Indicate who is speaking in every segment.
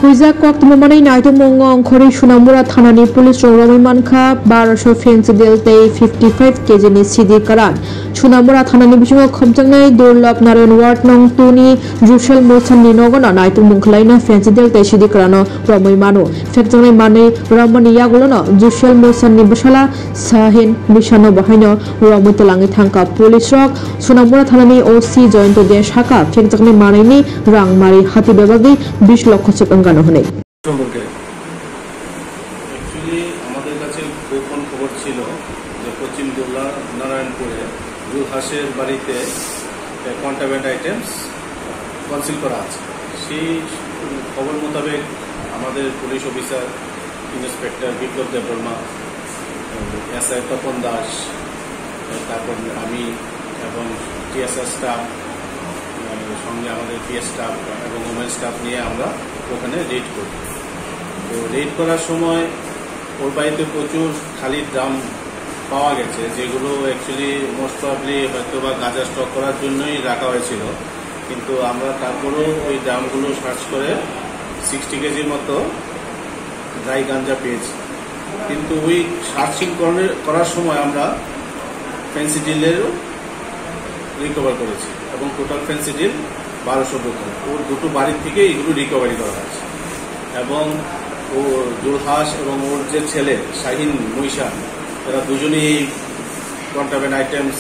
Speaker 1: Huizak waktu naito mongong khori Sunamura thanani pulis rongramai mankha 1200 fence delte 55 kg ni sidi karan Sunamura thanani bisingo khomjangnai Durlab Narayan ward nong 2 ni Jushal Mosan ni nogona naito mongkhlaina fence delte sidi karano ramai mano fekjangnai mane ramani yagulono Jushal Mosan ni basala sahin mishano bahaino ramai telangi thangka pulis rok Sunamura thanani OC Joyento De Shaka fekjangnai mane ni rangmari hati bebagi 20 লক্ষ টাকা
Speaker 2: সম্পর্কে actually আমাদের কাছে গোপন খবর ছিল যে পশ্চিম দুর্লা নারায়ণপুরে জুলহাসের বাড়িতে কন্ট্রাব্যান্ড আইটেমস কনসিল করা আছে সেই খবর মোতাবেক আমাদের পুলিশ অফিসার ইন্সপেক্টর বিপ্লব দেববর্মা এসআই তপন দাস তারপর আমি এবং টিএসআর স্টাফ সঙ্গে আমাদের পিএস স্টাফ এবং ওমেন স্টাফ নিয়ে আমরা ওখানে রেড করি। তো রেড করার সময় ওর বাড়িতে প্রচুর খালি ড্রাম পাওয়া গেছে যেগুলো অ্যাকচুয়ালি মোস্ট প্রবলি হয়তো বা গাঁজা স্টক করার জন্যই রাখা হয়েছিল, কিন্তু আমরা তারপরেও ওই ড্রামগুলো সার্চ করে 60 কেজির মতো ড্রাই গাঁজা পেয়েছি। কিন্তু ওই সার্চিং করার সময় আমরা ফেন্সিডিলেরও রিকভার করেছি এবং টোটাল ফেন্সিডিল 1200 বোতল ওর দুটো বাড়ির থেকে এগুলো রিকভারি করা হয়েছে এবং ও জুলহাস এবং ওর যে ছেলে শাহিন মৈশা এরা দুজনেই এই কন্ট্রাব্যান্ড আইটেমস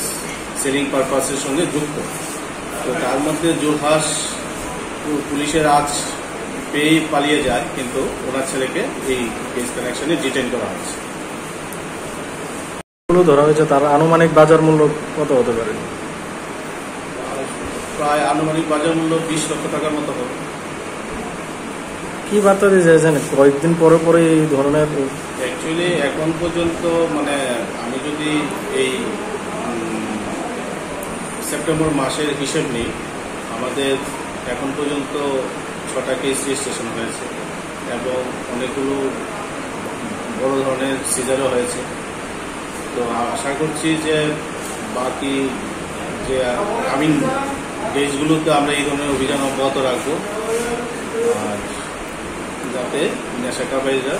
Speaker 2: সেলিং পারপাসের সঙ্গে যুক্ত। তো তার মধ্যে জুলহাস পুলিশের আজ পেয়েই পালিয়ে যায়, কিন্তু ওনার ছেলেকে এই কেস কানেকশনে ডিটেইন করা হয়েছে।
Speaker 3: ধরা হয়েছে তার আনুমানিক বাজার মূল্য কত হতে পারে?
Speaker 2: প্রায় আনুমানিক বাজার মূল্য 20 লক্ষ টাকার মতো হবে।
Speaker 3: কি বার্তা দিয়ে চাইছেন কয়েকদিন পরে পরে এই ধরনের?
Speaker 2: অ্যাকচুয়ালি এখন পর্যন্ত মানে আমি যদি এই সেপ্টেম্বর মাসের হিসেব নিই, আমাদের এখন পর্যন্ত 6টা কেস রেজিস্ট্রেশন হয়েছে এবং অনেকগুলো বড় ধরনের সিজারও হয়েছে। তো আশা করছি যে বাকি যে কামিং দেশগুলোতে আমরা এই ধরনের অভিযান অব্যাহত রাখবো, আর যাতে নেশাকারীরা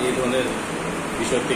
Speaker 2: এই ধরনের বিষয় থেকে